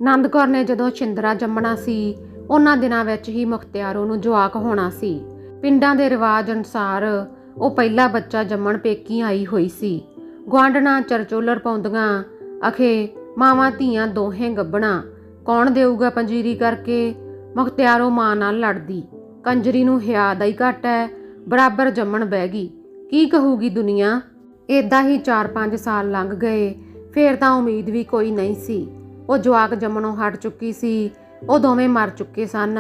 ਨੰਦ ਕੌਰ ਨੇ ਜਦੋਂ ਛਿੰਦਰਾ ਜੰਮਣਾ ਸੀ, ਉਹਨਾਂ ਦਿਨਾਂ ਵਿੱਚ ਹੀ ਮੁਖਤਿਆਰੋਂ ਨੂੰ ਜਵਾਕ ਹੋਣਾ ਸੀ। ਪਿੰਡਾਂ ਦੇ ਰਿਵਾਜ ਅਨੁਸਾਰ ਉਹ ਪਹਿਲਾ ਬੱਚਾ ਜੰਮਣ ਪੇਕੀ ਆਈ ਹੋਈ ਸੀ। ਗੁਆਂਢਣਾ ਚਰਚੋਲਰ ਪਾਉਂਦੀਆਂ, ਅਖੇ ਮਾਵਾਂ ਧੀਆਂ ਦੋਹੇ ਗੱਭਣਾ, ਕੌਣ ਦੇਊਗਾ ਪੰਜੀਰੀ ਕਰਕੇ। ਮੁਖਤਿਆਰੋਂ ਮਾਂ ਨਾਲ ਲੜਦੀ, ਕੰਜਰੀ ਨੂੰ ਹਿਆ ਦਾ ਹੀ ਘੱਟ ਹੈ, ਬਰਾਬਰ ਜੰਮਣ ਬਹਿ ਗਈ, ਕੀ ਕਹੂਗੀ ਦੁਨੀਆ। ਇੱਦਾਂ ਹੀ 4-5 ਸਾਲ ਲੰਘ ਗਏ। ਫੇਰ ਤਾਂ ਉਮੀਦ ਵੀ ਕੋਈ ਨਹੀਂ ਸੀ। ਉਹ ਜਵਾਕ ਜੰਮਣੋਂ ਹਟ ਚੁੱਕੀ ਸੀ। ਉਹ ਦੋਵੇਂ ਮਰ ਚੁੱਕੇ ਸਨ।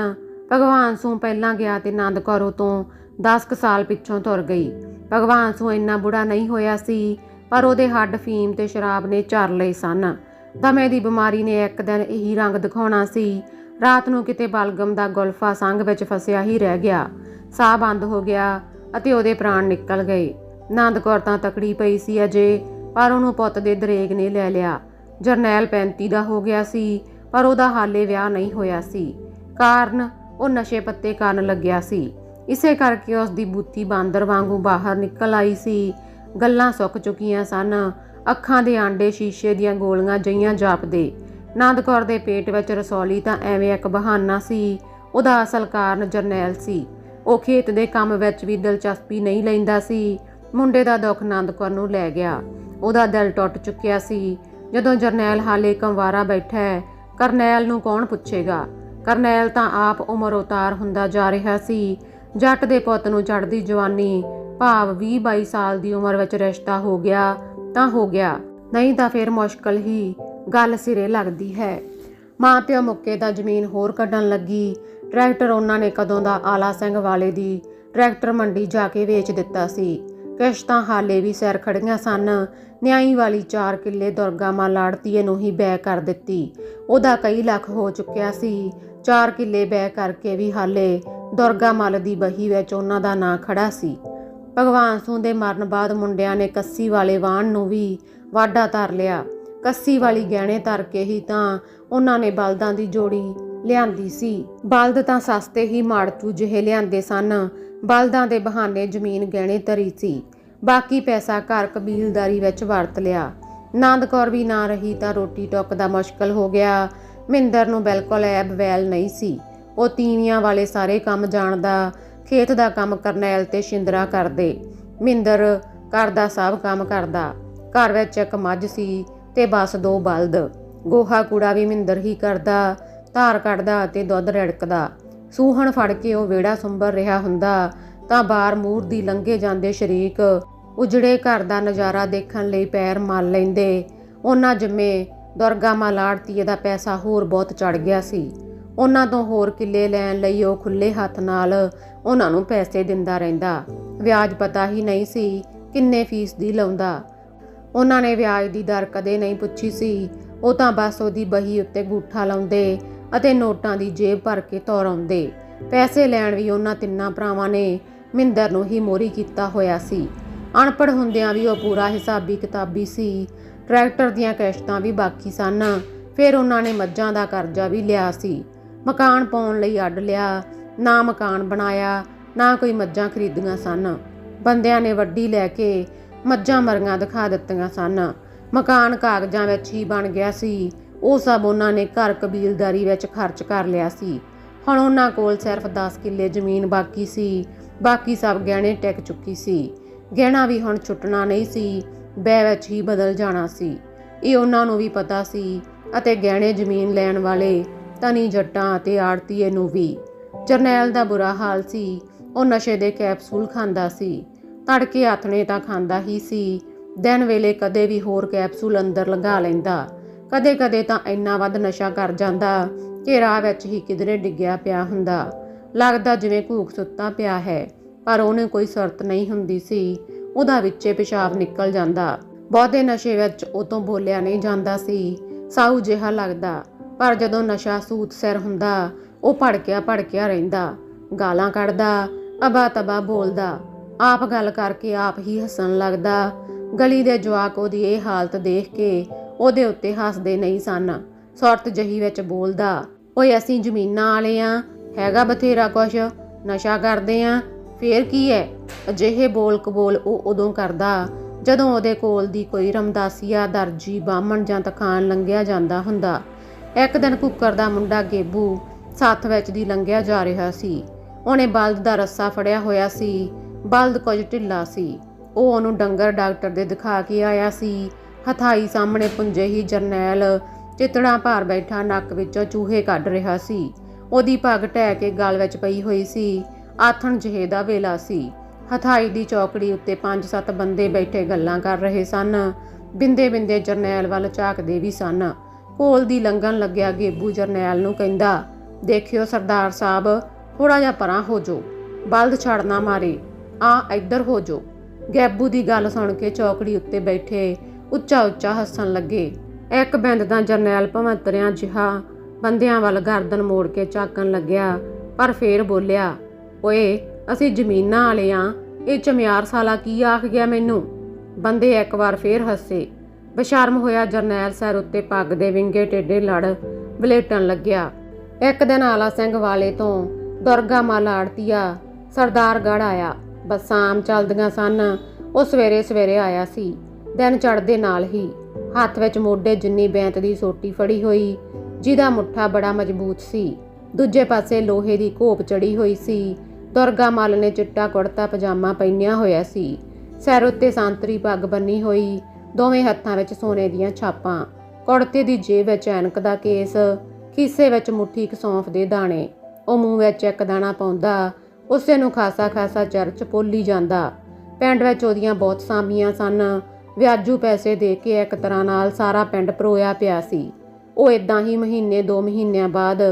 ਭਗਵਾਨ ਸੂ ਪਹਿਲਾਂ ਗਿਆ ਤੇ ਨੰਦ ਕੌਰ ਤੋਂ 10 ਕੁ ਸਾਲ ਪਿੱਛੋਂ ਤੁਰ ਗਈ। ਭਗਵਾਨ ਸੂ ਇੰਨਾ ਬੁੜਾ ਨਹੀਂ ਹੋਇਆ ਸੀ, ਪਰ ਉਹਦੇ ਹੱਡ ਫੀਮ ਤੇ ਸ਼ਰਾਬ ਨੇ ਝਰ ਲਏ ਸਨ। ਦਮੇ ਦੀ ਬਿਮਾਰੀ ਨੇ ਇੱਕ ਦਿਨ ਇਹੀ ਰੰਗ ਦਿਖਾਉਣਾ ਸੀ। ਰਾਤ ਨੂੰ ਕਿਤੇ ਬਲਗਮ ਦਾ ਗੁਲਫਾ ਸੰਘ ਵਿੱਚ ਫਸਿਆ ਹੀ ਰਹਿ ਗਿਆ। ਸਾਹ ਬੰਦ ਹੋ ਗਿਆ ਅਤੇ ਉਹਦੇ ਪ੍ਰਾਣ ਨਿਕਲ ਗਏ। ਨੰਦ ਕੌਰ ਤਾਂ ਤਕੜੀ ਪਈ ਸੀ ਅਜੇ, ਪਰ ਉਹਨੂੰ ਪੁੱਤ ਦੇ ਦਰੇਗ ਨੇ ਲੈ ਲਿਆ। ਜਰਨੈਲ 35 ਦਾ ਹੋ ਗਿਆ ਸੀ, ਪਰ ਉਹਦਾ ਹਾਲੇ ਵਿਆਹ ਨਹੀਂ ਹੋਇਆ ਸੀ। ਕਾਰਨ ਉਹ ਨਸ਼ੇ ਪੱਤੇ ਕਰਨ ਲੱਗਿਆ ਸੀ। ਇਸੇ ਕਰਕੇ ਉਸ ਦੀ ਬੂਥੀ ਬਾਂਦਰ ਵਾਂਗੂ ਬਾਹਰ ਨਿਕਲ ਆਈ ਸੀ। ਗੱਲਾਂ ਸੁੱਕ ਚੁੱਕੀਆਂ ਸਨ। ਅੱਖਾਂ ਦੇ ਆਂਡੇ ਸ਼ੀਸ਼ੇ ਦੀਆਂ ਗੋਲੀਆਂ ਜਿਹੀਆਂ ਜਾਪਦੇ। ਨੰਦ ਕੌਰ ਦੇ ਪੇਟ ਵਿੱਚ ਰਸੌਲੀ ਤਾਂ ਐਵੇਂ ਇੱਕ ਬਹਾਨਾ ਸੀ। ਉਹਦਾ ਅਸਲ ਕਾਰਨ ਜਰਨੈਲ ਸੀ। ਉਹ ਖੇਤ ਦੇ ਕੰਮ ਵਿੱਚ ਵੀ ਦਿਲਚਸਪੀ ਨਹੀਂ ਲੈਂਦਾ ਸੀ। ਮੁੰਡੇ ਦਾ ਦੁੱਖ ਨੰਦ ਕੌਰ ਨੂੰ ਲੈ ਗਿਆ। ਉਹਦਾ ਦਿਲ ਟੁੱਟ ਚੁੱਕਿਆ ਸੀ। ਜਦੋਂ ਜਰਨੈਲ ਹਾਲੇ ਕੰਵਾਰਾ ਬੈਠਾ ਹੈ, ਕਰਨੈਲ ਨੂੰ ਕੌਣ ਪੁੱਛੇਗਾ। ਕਰਨੈਲ ਤਾਂ ਆਪ ਉਮਰ ਉਤਾਰ ਹੁੰਦਾ ਜਾ ਰਿਹਾ ਸੀ। ਜੱਟ ਦੇ ਪੁੱਤ ਨੂੰ ਚੜ੍ਹਦੀ ਜਵਾਨੀ, ਭਾਵ 20-22 ਸਾਲ ਦੀ ਉਮਰ ਵਿੱਚ ਰਿਸ਼ਤਾ ਹੋ ਗਿਆ ਤਾਂ ਹੋ ਗਿਆ, ਨਹੀਂ ਤਾਂ ਫਿਰ ਮੁਸ਼ਕਲ ਹੀ ਗੱਲ ਸਿਰੇ ਲੱਗਦੀ ਹੈ। ਮਾਂ ਪਿਓ ਮੁੱਕੇ ਤਾਂ ਜ਼ਮੀਨ ਹੋਰ ਕੱਢਣ ਲੱਗੀ। ਟਰੈਕਟਰ ਉਹਨਾਂ ਨੇ ਕਦੋਂ ਦਾ ਆਲਾ ਸਿੰਘ ਵਾਲੇ ਦੀ ਟਰੈਕਟਰ ਮੰਡੀ ਜਾ ਕੇ ਵੇਚ ਦਿੱਤਾ ਸੀ। ਕਿਸ਼ਤਾਂ ਹਾਲੇ ਵੀ ਸਿਰ ਖੜੀਆਂ ਸਨ। ਨਿਆਈ ਵਾਲੀ 4 ਕਿੱਲੇ ਦੁਰਗਾ ਮਾਂ ਲਾੜਤੀਏ ਨੂੰ ਹੀ ਬੈ ਕਰ ਦਿੱਤੀ। ਉਹਦਾ ਕਈ ਲੱਖ ਹੋ ਚੁੱਕਿਆ ਸੀ। 4 ਕਿੱਲੇ ਬੈ ਕਰਕੇ ਵੀ ਹਾਲੇ ਦੁਰਗਾ ਮੱਲ ਦੀ ਬਹੀ ਵਿੱਚ ਉਹਨਾਂ ਦਾ ਨਾਂ ਖੜਾ ਸੀ। ਭਗਵਾਨ ਸੂ ਦੇ ਮਰਨ ਬਾਅਦ ਮੁੰਡਿਆਂ ਨੇ ਕੱਸੀ ਵਾਲੇ ਵਾਹਣ ਨੂੰ ਵੀ ਵਾਢਾ ਧਰ ਲਿਆ। ਕੱਸੀ ਵਾਲੀ ਗਹਿਣੇ ਧਰ ਕੇ ਹੀ ਤਾਂ ਉਹਨਾਂ ਨੇ ਬਲਦਾਂ ਦੀ ਜੋੜੀ ਲਿਆਂਦੀ ਸੀ। ਬਲਦ ਤਾਂ ਸਸਤੇ ਹੀ ਮਾੜਤੂ ਜਿਹੇ ਲਿਆਂਦੇ ਸਨ। ਬਲਦਾਂ ਦੇ ਬਹਾਨੇ ਜ਼ਮੀਨ ਗਹਿਣੇ ਧਰੀ ਸੀ। ਬਾਕੀ ਪੈਸਾ ਘਰ ਕਬੀਲਦਾਰੀ ਵਿੱਚ ਵਰਤ ਲਿਆ। ਨੰਦ ਕੌਰ ਵੀ ਨਾ ਰਹੀ ਤਾਂ ਰੋਟੀ ਟੁੱਕ ਦਾ ਮੁਸ਼ਕਲ ਹੋ ਗਿਆ। ਮਿੰਦਰ ਨੂੰ ਬਿਲਕੁਲ ਐਬ ਵੈਲ ਨਹੀਂ ਸੀ। ਉਹ ਤੀਵੀਆਂ ਵਾਲੇ ਸਾਰੇ ਕੰਮ ਜਾਣਦਾ। ਖੇਤ ਦਾ ਕੰਮ ਕਰਨੈਲ ਤੇ ਛਿੰਦਰਾ ਕਰਦੇ। ਮਿੰਦਰ ਘਰ ਦਾ ਸਭ ਕੰਮ ਕਰਦਾ। ਘਰ ਵਿੱਚ ਇੱਕ ਮੱਝ ਸੀ ਤੇ ਬਸ 2 ਬਲਦ। ਗੋਹਾ ਕੂੜਾ ਵੀ ਮਿੰਦਰ ਹੀ ਕਰਦਾ। ਧਾਰ ਕੱਢਦਾ ਅਤੇ ਦੁੱਧ ਰਿੜਕਦਾ। ਸੂਹਣ ਫੜ ਕੇ ਉਹ ਵਿਹੜਾ ਸੁੰਬਰ ਰਿਹਾ ਹੁੰਦਾ ਤਾਂ ਬਾਰ ਮੂਰ ਦੀ ਲੰਘੇ ਜਾਂਦੇ ਸ਼ਰੀਕ ਉਜੜੇ ਘਰ ਦਾ ਨਜ਼ਾਰਾ ਦੇਖਣ ਲਈ ਪੈਰ ਮਲ ਲੈਂਦੇ। ਉਹਨਾਂ ਜਿੰਮੇ ਦੁਰਗਾ ਮਾਂ ਲਾੜਤੀਏ ਦਾ ਪੈਸਾ ਹੋਰ ਬਹੁਤ ਚੜ ਗਿਆ ਸੀ। ਉਹਨਾਂ ਤੋਂ ਹੋਰ ਕਿੱਲੇ ਲੈਣ ਲਈ ਉਹ ਖੁੱਲੇ ਹੱਥ ਨਾਲ ਉਹਨਾਂ ਨੂੰ ਪੈਸੇ ਦਿੰਦਾ ਰਹਿੰਦਾ। ਵਿਆਜ ਪਤਾ ਹੀ ਨਹੀਂ ਸੀ ਕਿੰਨੇ ਫੀਸਦੀ ਲਾਉਂਦਾ। ਉਹਨਾਂ ਨੇ ਵਿਆਜ ਦੀ ਦਰ ਕਦੇ ਨਹੀਂ ਪੁੱਛੀ ਸੀ। ਉਹ ਤਾਂ ਬਸ ਉਹਦੀ ਬਹੀ ਉੱਤੇ ਗੂਠਾ ਲਾਉਂਦੇ ਅਤੇ ਨੋਟਾਂ ਦੀ ਜੇਬ ਭਰ ਕੇ ਤੁਰ ਆਉਂਦੇ। ਪੈਸੇ ਲੈਣ ਵੀ ਉਹਨਾਂ ਤਿੰਨਾਂ ਭਰਾਵਾਂ ਨੇ ਮਿੰਦਰ ਨੂੰ ਹੀ ਮੋਹਰੀ ਕੀਤਾ ਹੋਇਆ ਸੀ। ਅਨਪੜ੍ਹ ਹੁੰਦਿਆਂ ਵੀ ਉਹ ਪੂਰਾ ਹਿਸਾਬੀ ਕਿਤਾਬੀ ਸੀ। ਟਰੈਕਟਰ ਦੀਆਂ ਕਿਸ਼ਤਾਂ ਵੀ ਬਾਕੀ ਸਨ। ਫਿਰ ਉਹਨਾਂ ਨੇ ਮੱਝਾਂ ਦਾ ਕਰਜ਼ਾ ਵੀ ਲਿਆ ਸੀ। ਮਕਾਨ ਪਾਉਣ ਲਈ ਅੱਡ ਲਿਆ। ਨਾ ਮਕਾਨ ਬਣਾਇਆ, ਨਾ ਕੋਈ ਮੱਝਾਂ ਖਰੀਦੀਆਂ ਸਨ। ਬੰਦਿਆਂ ਨੇ ਵੱਢੀ ਲੈ ਕੇ ਮੱਝਾਂ ਮਰੀਆਂ ਦਿਖਾ ਦਿੱਤੀਆਂ ਸਨ। ਮਕਾਨ ਕਾਗਜ਼ਾਂ ਵਿੱਚ ਹੀ ਬਣ ਗਿਆ ਸੀ। ਉਹ ਸਭ ਉਹਨਾਂ ਨੇ ਘਰ ਕਬੀਲਦਾਰੀ ਵਿੱਚ ਖਰਚ ਕਰ ਲਿਆ ਸੀ। ਹੁਣ ਉਹਨਾਂ ਕੋਲ ਸਿਰਫ 10 ਕਿੱਲੇ ਜ਼ਮੀਨ ਬਾਕੀ ਸੀ। ਬਾਕੀ ਸਭ ਗਹਿਣੇ ਟਿਕ ਚੁੱਕੀ ਸੀ। ਗਹਿਣਾ ਵੀ ਹੁਣ ਛੁੱਟਣਾ ਨਹੀਂ ਸੀ, ਬੈ ਵਿੱਚ ਹੀ ਬਦਲ ਜਾਣਾ ਸੀ। ਇਹ ਉਹਨਾਂ ਨੂੰ ਵੀ ਪਤਾ ਸੀ ਅਤੇ ਗਹਿਣੇ ਜ਼ਮੀਨ ਲੈਣ ਵਾਲੇ ਧਨੀ ਜੱਟਾਂ ਅਤੇ ਆੜਤੀਏ ਨੂੰ ਵੀ। ਜਰਨੈਲ ਦਾ ਬੁਰਾ ਹਾਲ ਸੀ। ਉਹ ਨਸ਼ੇ ਦੇ ਕੈਪਸੂਲ ਖਾਂਦਾ ਸੀ। ਤੜਕੇ ਆਥਣੇ ਤਾਂ ਖਾਂਦਾ ਹੀ ਸੀ। ਦਿਨ ਵੇਲੇ ਕਦੇ ਵੀ ਹੋਰ ਕੈਪਸੂਲ ਅੰਦਰ ਲੰਘਾ ਲੈਂਦਾ। ਕਦੇ ਕਦੇ ਤਾਂ ਇੰਨਾ ਵੱਧ ਨਸ਼ਾ ਕਰ ਜਾਂਦਾ ਕਿ ਰਾਹ ਵਿੱਚ ਹੀ ਕਿਧਰੇ ਡਿੱਗਿਆ ਪਿਆ ਹੁੰਦਾ। ਲੱਗਦਾ ਜਿਵੇਂ ਘੂਕ ਸੁੱਤਾ ਪਿਆ ਹੈ, ਪਰ ਉਹਨੂੰ ਕੋਈ ਸੁਰਤ ਨਹੀਂ ਹੁੰਦੀ ਸੀ। ਉਹਦਾ ਵਿੱਚੇ ਪਿਸ਼ਾਬ ਨਿਕਲ ਜਾਂਦਾ। ਬਹੁਤੇ ਨਸ਼ੇ ਵਿੱਚ ਉਹ ਤੋਂ ਬੋਲਿਆ ਨਹੀਂ ਜਾਂਦਾ ਸੀ। ਸਾਊ ਜਿਹਾ ਲੱਗਦਾ। ਪਰ ਜਦੋਂ ਨਸ਼ਾ ਸੂਤ ਸਿਰ ਹੁੰਦਾ, ਉਹ ਭੜਕਿਆ ਰਹਿੰਦਾ। ਗਾਲਾਂ ਕੱਢਦਾ, ਅਬਾ ਤਬਾ ਬੋਲਦਾ। ਆਪ ਗੱਲ ਕਰਕੇ ਆਪ ਹੀ ਹੱਸਣ ਲੱਗਦਾ। ਗਲੀ ਦੇ ਜਵਾਕ ਉਹਦੀ ਇਹ ਹਾਲਤ ਦੇਖ ਕੇ ਉਹਦੇ ਉੱਤੇ ਹੱਸਦੇ ਨਹੀਂ ਸਨ। ਸੁਰਤ ਜਹੀ ਵਿੱਚ ਬੋਲਦਾ, ਓਏ ਅਸੀਂ ਜ਼ਮੀਨਾਂ ਵਾਲੇ ਆ, ਹੈਗਾ ਬਥੇਰਾ ਕੁਛ, ਨਸ਼ਾ ਕਰਦੇ ਆ, ਫੇਰ ਕੀ ਹੈ। ਅਜਿਹੇ ਬੋਲ ਕਬੋਲ ਉਹ ਉਦੋਂ ਕਰਦਾ ਜਦੋਂ ਉਹਦੇ ਕੋਲ ਦੀ ਕੋਈ ਰਮਦਾਸੀਆ, ਦਰਜੀ, ਬਾਹਮਣ ਜਾਂ ਤਖਾਨ ਲੰਘਿਆ ਜਾਂਦਾ ਹੁੰਦਾ। ਇੱਕ ਦਿਨ ਕੁੱਕਰ ਦਾ ਮੁੰਡਾ ਗੇਬੂ ਸੱਥ ਵਿੱਚ ਦੀ ਲੰਘਿਆ ਜਾ ਰਿਹਾ ਸੀ। ਉਹਨੇ ਬਲਦ ਦਾ ਰੱਸਾ ਫੜਿਆ ਹੋਇਆ ਸੀ। ਬਲਦ ਕੁਝ ਢਿੱਲਾ ਸੀ। ਉਹ ਉਹਨੂੰ ਡੰਗਰ ਡਾਕਟਰ ਦੇ ਦਿਖਾ ਕੇ ਆਇਆ ਸੀ। ਹਥਾਈ ਸਾਹਮਣੇ ਪੁੰਜੇ ਹੀ ਜਰਨੈਲ ਚਿੱਤੜਾਂ ਭਾਰ ਬੈਠਾ ਨੱਕ ਵਿੱਚੋਂ ਚੂਹੇ ਕੱਢ ਰਿਹਾ ਸੀ। ਉਹਦੀ ਪੱਗ ਢਹਿ ਕੇ ਗਲ ਵਿੱਚ ਪਈ ਹੋਈ ਸੀ। ਆਥਣ ਜਿਹੇ ਦਾ ਵੇਲਾ ਸੀ। ਹਥਾਈ ਦੀ ਚੌਕੜੀ ਉੱਤੇ 5-7 ਬੰਦੇ ਬੈਠੇ ਗੱਲਾਂ ਕਰ ਰਹੇ ਸਨ। ਬਿੰਦੇ ਬਿੰਦੇ ਜਰਨੈਲ ਵੱਲ ਝਾਕਦੇ ਵੀ ਸਨ। ਕੋਲ ਦੀ ਲੰਘਣ ਲੱਗਿਆ ਗੇਬੂ ਜਰਨੈਲ ਨੂੰ ਕਹਿੰਦਾ, ਦੇਖਿਓ ਸਰਦਾਰ ਸਾਹਿਬ, ਥੋੜਾ ਜਿਹਾ ਪਰਾਂ ਹੋ ਜਾਓ, ਬਲਦ ਛੜ ਨਾ ਮਾਰੇ, ਆ ਇੱਧਰ ਹੋ ਜਾਓ। ਗੈਬੂ ਦੀ ਗੱਲ ਸੁਣ ਕੇ ਚੌਕੜੀ ਉੱਤੇ ਬੈਠੇ ਉੱਚਾ ਉੱਚਾ ਹੱਸਣ ਲੱਗੇ। ਇੱਕ ਬਿੰਦ ਤਾਂ ਜਰਨੈਲ ਭਵੰਤਰਿਆਂ ਜਿਹਾ ਬੰਦਿਆਂ ਵੱਲ ਗਰਦਨ ਮੋੜ ਕੇ ਝਾਕਣ ਲੱਗਿਆ, ਪਰ ਫੇਰ ਬੋਲਿਆ, ਓਏ ਅਸੀਂ ਜ਼ਮੀਨਾਂ ਵਾਲੇ ਆਂ, ਇਹ ਚਮਿਆਰ ਸਾਲਾ ਕੀ ਆਖ ਗਿਆ ਮੈਨੂੰ। ਬੰਦੇ ਇੱਕ ਵਾਰ ਫੇਰ ਹੱਸੇ। ਬੇਸ਼ਰਮ ਹੋਇਆ ਜਰਨੈਲ ਸਿਰ ਉੱਤੇ ਪੱਗ ਦੇ ਵਿੰਗੇ ਟੇਢੇ ਲੜ ਵਲੇਟਣ ਲੱਗਿਆ। ਇੱਕ ਦਿਨ ਆਲਾ ਸਿੰਘ ਵਾਲੇ ਤੋਂ ਦੁਰਗਾ ਮੱਲ ਆੜਤੀਆ ਸਰਦਾਰਗੜ੍ਹ ਆਇਆ। ਬੱਸਾਂ ਆਮ ਚੱਲਦੀਆਂ ਸਨ। ਉਹ ਸਵੇਰੇ ਸਵੇਰੇ ਆਇਆ ਸੀ। ਦਿਨ ਚੜ੍ਹਦੇ ਨਾਲ ਹੀ ਹੱਥ ਵਿੱਚ ਮੋਢੇ ਜਿੰਨੀ ਬੈਂਤ ਦੀ ਸੋਟੀ ਫੜੀ ਹੋਈ, ਜਿਹਦਾ ਮੁੱਠਾ ਬੜਾ ਮਜ਼ਬੂਤ ਸੀ। ਦੂਜੇ ਪਾਸੇ ਲੋਹੇ ਦੀ ਘੋਪ ਚੜੀ ਹੋਈ ਸੀ। ਦੁਰਗਾ ਮੱਲ ਨੇ ਚਿੱਟਾ ਕੁੜਤਾ ਪਜਾਮਾ ਪਹਿਨਿਆ ਹੋਇਆ ਸੀ। ਸਿਰ ਉੱਤੇ ਸੰਤਰੀ ਪੱਗ ਬੰਨੀ ਹੋਈ, ਦੋਵੇਂ ਹੱਥਾਂ ਵਿੱਚ ਸੋਨੇ ਦੀਆਂ ਛਾਪਾਂ, ਕੁੜਤੇ ਦੀ ਜੇਬ ਵਿੱਚ ਐਨਕ ਦਾ ਕੇਸ, ਖੀਸੇ ਵਿੱਚ ਮੁੱਠੀ ਕੁ ਸੌਂਫ ਦੇ ਦਾਣੇ। ਉਹ ਮੂੰਹ ਵਿੱਚ ਇੱਕ ਦਾਣਾ ਪਾਉਂਦਾ, ਉਸੇ ਨੂੰ ਖਾਸਾ ਖਾਸਾ ਚਰਚ ਪੋਲੀ ਜਾਂਦਾ। ਪਿੰਡ ਵਿੱਚ ਉਹਦੀਆਂ ਬਹੁਤ ਸਾਮੀਆਂ ਸਨ। ਵਿਆਜੂ ਪੈਸੇ ਦੇ ਕੇ ਇੱਕ ਤਰ੍ਹਾਂ ਨਾਲ ਸਾਰਾ ਪਿੰਡ ਪਰੋਇਆ ਪਿਆ ਸੀ। ਉਹ ਇਦਾਂ ਹੀ ਮਹੀਨੇ 2 ਮਹੀਨਿਆਂ ਬਾਅਦ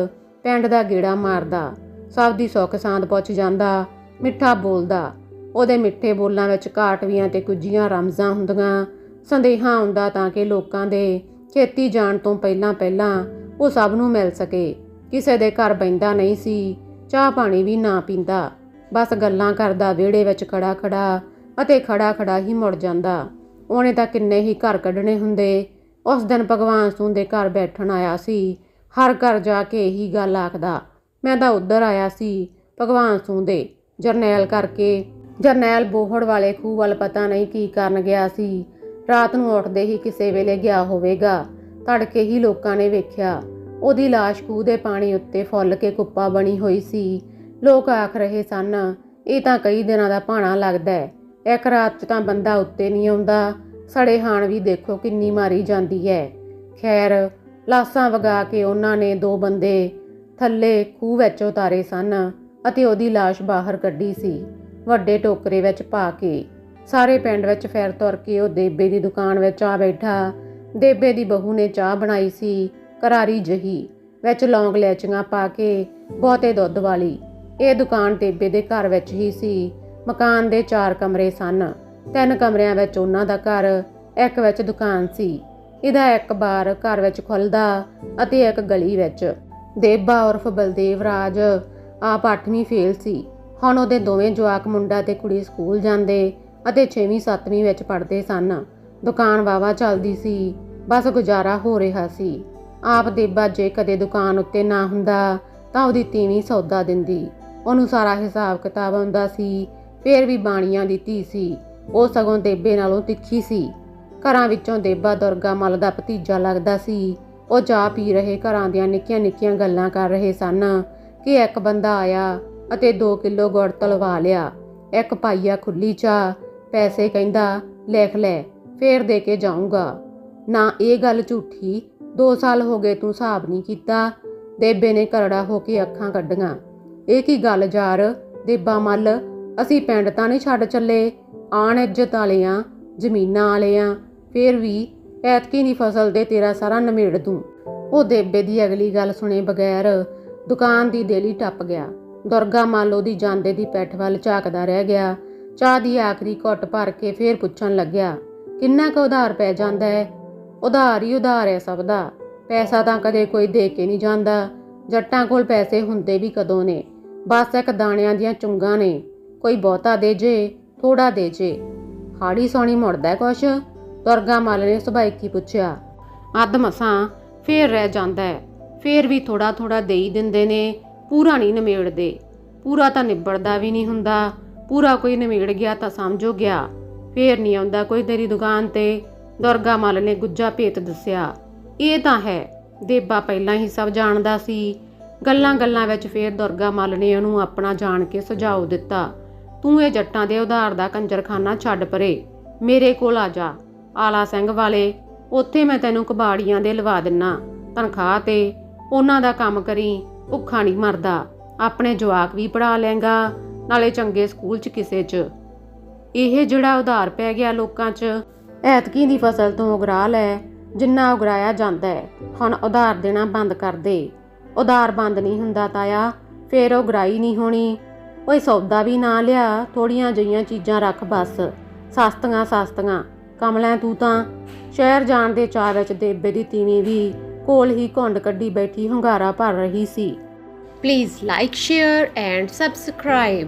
ਪਿੰਡ ਦਾ ਗੇੜਾ ਮਾਰਦਾ, ਸਭ ਦੀ ਸੁੱਖ ਸਾਂਦ ਪੁੱਛ ਜਾਂਦਾ, ਮਿੱਠਾ ਬੋਲਦਾ। ਉਹਦੇ ਮਿੱਠੇ ਬੋਲਾਂ ਵਿੱਚ ਘਾਟਵੀਆਂ ਤੇ ਕੁੱਜੀਆਂ ਰਮਜ਼ਾਂ ਹੁੰਦੀਆਂ। ਸੰਦੇਹਾ ਆਉਂਦਾ ਤਾਂ ਕਿ ਲੋਕਾਂ ਦੇ ਖੇਤੀ ਜਾਣ ਤੋਂ ਪਹਿਲਾਂ ਪਹਿਲਾਂ ਉਹ ਸਭ ਨੂੰ ਮਿਲ ਸਕੇ। ਕਿਸੇ ਦੇ ਘਰ ਬਹਿੰਦਾ ਨਹੀਂ ਸੀ, ਚਾਹ ਪਾਣੀ ਵੀ ਨਾ ਪੀਂਦਾ, ਬਸ ਗੱਲਾਂ ਕਰਦਾ ਵਿਹੜੇ ਵਿੱਚ ਖੜਾ ਖੜਾ, ਅਤੇ ਖੜਾ ਖੜਾ ਹੀ ਮੁੜ ਜਾਂਦਾ। ਉਹਨੇ ਤਾਂ ਕਿੰਨੇ ਹੀ ਘਰ ਕੱਢਣੇ ਹੁੰਦੇ। ਉਸ ਦਿਨ ਭਗਵਾਨ ਸਿੰਘ ਦੇ ਘਰ ਬੈਠਣ ਆਇਆ ਸੀ। ਹਰ ਘਰ ਜਾ ਕੇ ਇਹੀ ਗੱਲ ਆਖਦਾ, ਮੈਂ ਤਾਂ ਉੱਧਰ ਆਇਆ ਸੀ ਭਗਵਾਨ ਸਿੰਘ ਦੇ। ਜਰਨੈਲ ਕਰਕੇ ਜਰਨੈਲ ਬੋਹੜ ਵਾਲੇ ਖੂਹ ਵੱਲ ਪਤਾ ਨਹੀਂ ਕੀ ਕਰਨ ਗਿਆ ਸੀ। ਰਾਤ ਨੂੰ ਉੱਠਦੇ ਹੀ ਕਿਸੇ ਵੇਲੇ ਗਿਆ ਹੋਵੇਗਾ। ਤੜਕੇ ਹੀ ਲੋਕਾਂ ਨੇ ਵੇਖਿਆ ਉਹਦੀ ਲਾਸ਼ ਖੂਹ ਦੇ ਪਾਣੀ ਉੱਤੇ ਫੁੱਲ ਕੇ ਕੁੱਪਾ ਬਣੀ ਹੋਈ ਸੀ। ਲੋਕ ਆਖ ਰਹੇ ਸਨ, ਇਹ ਤਾਂ ਕਈ ਦਿਨਾਂ ਦਾ ਭਾਣਾ ਲੱਗਦਾ ਹੈ। ਇੱਕ ਰਾਤ 'ਚ ਤਾਂ ਬੰਦਾ ਉੱਤੇ ਨਹੀਂ ਆਉਂਦਾ। ਸੜੇ ਹਾਣ ਵੀ ਦੇਖੋ ਕਿੰਨੀ ਮਾਰੀ ਜਾਂਦੀ ਹੈ। ਖੈਰ, ਲਾਸਾਂ ਵਗਾ ਕੇ ਉਹਨਾਂ ਨੇ 2 ਬੰਦੇ ਥੱਲੇ ਖੂਹ ਵਿੱਚ ਉਤਾਰੇ ਸਨ ਅਤੇ ਉਹਦੀ ਲਾਸ਼ ਬਾਹਰ ਕੱਢੀ ਸੀ, ਵੱਡੇ ਟੋਕਰੇ ਵਿੱਚ ਪਾ ਕੇ। ਸਾਰੇ ਪਿੰਡ ਵਿੱਚ ਫਿਰ ਤੁਰ ਕੇ ਉਹ ਦੇਬੇ ਦੀ ਦੁਕਾਨ ਵਿੱਚ ਆ ਬੈਠਾ। ਦੇਬੇ ਦੀ ਬਹੂ ਨੇ ਚਾਹ ਬਣਾਈ ਸੀ, ਕਰਾਰੀ ਜਹੀ, ਵਿੱਚ ਲੌਂਗ ਲੈਚੀਆਂ ਪਾ ਕੇ, ਬਹੁਤੇ ਦੁੱਧ ਵਾਲੀ। ਇਹ ਦੁਕਾਨ ਦੇਬੇ ਦੇ ਘਰ ਵਿੱਚ ਹੀ ਸੀ। ਮਕਾਨ ਦੇ 4 ਕਮਰੇ ਸਨ। 3 ਕਮਰਿਆਂ ਵਿੱਚ ਉਹਨਾਂ ਦਾ ਘਰ, ਇੱਕ ਵਿੱਚ ਦੁਕਾਨ ਸੀ। ਇਹਦਾ ਇੱਕ ਬਾਰ ਘਰ ਵਿੱਚ ਖੁੱਲ੍ਹਦਾ ਅਤੇ ਇੱਕ ਗਲੀ ਵਿੱਚ। ਦੇਬਾ ਉਰਫ ਬਲਦੇਵ ਰਾਜ ਆਪ 8ਵੀਂ ਫੇਲ ਸੀ। ਹੁਣ ਉਹਦੇ ਦੋਵੇਂ ਜਵਾਕ, ਮੁੰਡਾ ਤੇ ਕੁੜੀ, ਸਕੂਲ ਜਾਂਦੇ ਅਤੇ 6ਵੀਂ-7ਵੀਂ ਵਿੱਚ ਪੜ੍ਹਦੇ ਸਨ। ਦੁਕਾਨ ਵਾਹਵਾ ਚੱਲਦੀ ਸੀ, ਬਸ ਗੁਜ਼ਾਰਾ ਹੋ ਰਿਹਾ ਸੀ। ਆਪ ਦੇਬਾ ਜੇ ਕਦੇ ਦੁਕਾਨ ਉੱਤੇ ਨਾ ਹੁੰਦਾ ਤਾਂ ਉਹਦੀ ਤੀਵੀਂ ਸੌਦਾ ਦਿੰਦੀ। ਉਹਨੂੰ ਸਾਰਾ ਹਿਸਾਬ ਕਿਤਾਬ ਆਉਂਦਾ ਸੀ। ਫੇਰ ਵੀ ਬਾਣੀਆਂ ਦੀ ਧੀ ਸੀ। ਉਹ ਸਗੋਂ ਦੇਬੇ ਨਾਲੋਂ ਤਿੱਖੀ ਸੀ। ਘਰਾਂ ਵਿੱਚੋਂ ਦੇਬਾ ਦੁਰਗਾ ਮੱਲ ਦਾ ਭਤੀਜਾ ਲੱਗਦਾ ਸੀ। ਉਹ ਚਾਹ ਪੀ ਰਹੇ ਘਰਾਂ ਦੀਆਂ ਨਿੱਕੀਆਂ ਨਿੱਕੀਆਂ ਗੱਲਾਂ ਕਰ ਰਹੇ ਸਨ ਕਿ ਇੱਕ ਬੰਦਾ ਆਇਆ ਅਤੇ 2 ਕਿਲੋ ਗੁੜ ਤਲਵਾ ਲਿਆ, 1 ਪਾਈਆ ਖੁੱਲੀ ਚਾਹ, ਪੈਸੇ ਕਹਿੰਦਾ ਲਿਖ ਲੈ, ਫੇਰ ਦੇ ਕੇ ਜਾਊਂਗਾ। ਨਾ ਇਹ ਗੱਲ ਝੂਠੀ, 2 ਸਾਲ ਹੋ ਗਏ ਤੂੰ ਹਿਸਾਬ ਨਹੀਂ ਕੀਤਾ। ਦੇਬੇ ਨੇ ਕਰੜਾ ਹੋ ਕੇ ਅੱਖਾਂ ਕੱਢੀਆਂ। ਇਹ ਕੀ ਗੱਲ ਯਾਰ ਦੇਬਾ ਮੱਲ, ਅਸੀਂ ਪਿੰਡ ਤਾਂ ਨਹੀਂ ਛੱਡ ਚੱਲੇ, ਆਣ ਇੱਜ਼ਤ ਵਾਲੇ ਆਂ, ਜ਼ਮੀਨਾਂ ਵਾਲੇ ਆਂ, ਫੇਰ ਵੀ ਐਤਕੀ ਦੀ ਫਸਲ ਦੇ ਤੇਰਾ ਸਾਰਾ ਨਿਮੇੜ ਦੂੰ। ਉਹ ਦੇਬੇ ਦੀ ਅਗਲੀ ਗੱਲ ਸੁਣੇ ਬਗੈਰ ਦੁਕਾਨ ਦੀ ਦੇਲੀ ਟੱਪ ਗਿਆ। ਦੁਰਗਾ ਮੱਲ ਉਹਦੀ ਜਾਂਦੇ ਦੀ ਪਿੱਠ ਵੱਲ ਝਾਕਦਾ ਰਹਿ ਗਿਆ। ਚਾਹ ਦੀ ਆਖਰੀ ਘੁੱਟ ਭਰ ਕੇ ਫੇਰ ਪੁੱਛਣ ਲੱਗਿਆ, ਕਿੰਨਾ ਕੁ ਉਧਾਰ ਪੈ ਜਾਂਦਾ ਹੈ? ਉਧਾਰ ਹੀ ਉਧਾਰ ਹੈ ਸਭ ਦਾ, ਪੈਸਾ ਤਾਂ ਕਦੇ ਕੋਈ ਦੇ ਕੇ ਨਹੀਂ ਜਾਂਦਾ। ਜੱਟਾਂ ਕੋਲ ਪੈਸੇ ਹੁੰਦੇ ਵੀ ਕਦੋਂ ਨੇ, ਬਸ ਇੱਕ ਦਾਣਿਆਂ ਦੀਆਂ ਚੁੰਗਾਂ ਨੇ। ਕੋਈ ਬਹੁਤਾ ਦੇ ਜੇ, ਥੋੜਾ ਦੇ ਜੇ, ਹਾੜੀ ਸੋਣੀ ਮੁੜਦਾ ਕੁਛ? ਦੁਰਗਾ ਮੱਲ ਨੇ ਸੁਭਾਈਕੀ ਪੁੱਛਿਆ। ਅੱਧ ਮਸਾਂ ਫੇਰ ਰਹਿ ਜਾਂਦਾ ਹੈ, ਫੇਰ ਵੀ ਥੋੜਾ ਥੋੜਾ ਦੇ ਹੀ ਦਿੰਦੇ ਨੇ, ਪੂਰਾ ਨਹੀਂ ਨਿਮੇੜਦੇ। ਪੂਰਾ ਤਾਂ ਨਿਬੜਦਾ ਵੀ ਨਹੀਂ ਹੁੰਦਾ। ਪੂਰਾ ਕੋਈ ਨਿਮੇੜ ਗਿਆ ਤਾਂ ਸਮਝੋ ਗਿਆ, ਫੇਰ ਨਹੀਂ ਆਉਂਦਾ ਕੋਈ ਤੇਰੀ ਦੁਕਾਨ ਤੇ। ਦੁਰਗਾ ਮੱਲ ਨੇ ਗੁੱਜਾ ਭੇਤ ਦੱਸਿਆ। ਇਹ ਤਾਂ ਹੈ, ਦੇਬਾ ਪਹਿਲਾਂ ਹੀ ਸਭ ਜਾਣਦਾ ਸੀ। ਗੱਲਾਂ ਵਿੱਚ ਫੇਰ ਦੁਰਗਾ ਮੱਲ ਨੇ ਉਹਨੂੰ ਆਪਣਾ ਜਾਣ ਕੇ ਸੁਝਾਅ ਦਿੱਤਾ। ਤੂੰ ਇਹ ਜੱਟਾਂ ਦੇ ਉਧਾਰ ਦਾ ਕੰਜਰਖਾਨਾ ਛੱਡ ਪਰੇ, ਮੇਰੇ ਕੋਲ ਆ ਜਾ। ਆਲਾ ਸਿੰਘ ਵਾਲੇ, ਉੱਥੇ ਮੈਂ ਤੈਨੂੰ ਕਬਾੜੀਆਂ ਦੇ ਲਵਾ ਦਿੰਨਾ, ਤਨਖਾਹ ਤੇ। ਉਹਨਾਂ ਦਾ ਕੰਮ ਕਰੀ, ਭੁੱਖਾ ਨਹੀਂ ਮਰਦਾ। ਆਪਣੇ ਜਵਾਕ ਵੀ ਪੜ੍ਹਾ ਲਏਗਾ, ਨਾਲੇ ਚੰਗੇ ਸਕੂਲ 'ਚ ਕਿਸੇ 'ਚ। ਇਹ ਜਿਹੜਾ ਉਧਾਰ ਪੈ ਗਿਆ ਲੋਕਾਂ 'ਚ, ਐਤਕੀ ਦੀ ਫਸਲ ਤੋਂ ਉਗਰਾ ਲੈ ਜਿੰਨਾ ਉਗਰਾਇਆ ਜਾਂਦਾ ਹੈ। ਹੁਣ ਉਧਾਰ ਦੇਣਾ ਬੰਦ ਕਰ ਦੇ। ਉਧਾਰ ਬੰਦ ਨਹੀਂ ਹੁੰਦਾ ਤਾਇਆ, ਫੇਰ ਉਗਰਾਈ ਨਹੀਂ ਹੋਣੀ। ਓਏ ਸੌਦਾ ਵੀ ਨਾ ਲਿਆ, ਥੋੜੀਆਂ ਜਿਹੀਆਂ ਚੀਜ਼ਾਂ ਰੱਖ ਬਸ, ਸਸਤੀਆਂ। ਕਮਲਿਆਂ ਤੂੰ ਤਾਂ। ਸ਼ਹਿਰ ਜਾਣ ਦੇ ਚਾਅ ਵਿੱਚ ਦੇਬੇ ਦੀ ਤੀਵੀਂ ਵੀ ਕੋਲ ਹੀ ਘੁੰਡ ਕੱਢੀ ਬੈਠੀ ਹੁੰਗਾਰਾ ਭਰ ਰਹੀ ਸੀ। Please like, share and subscribe.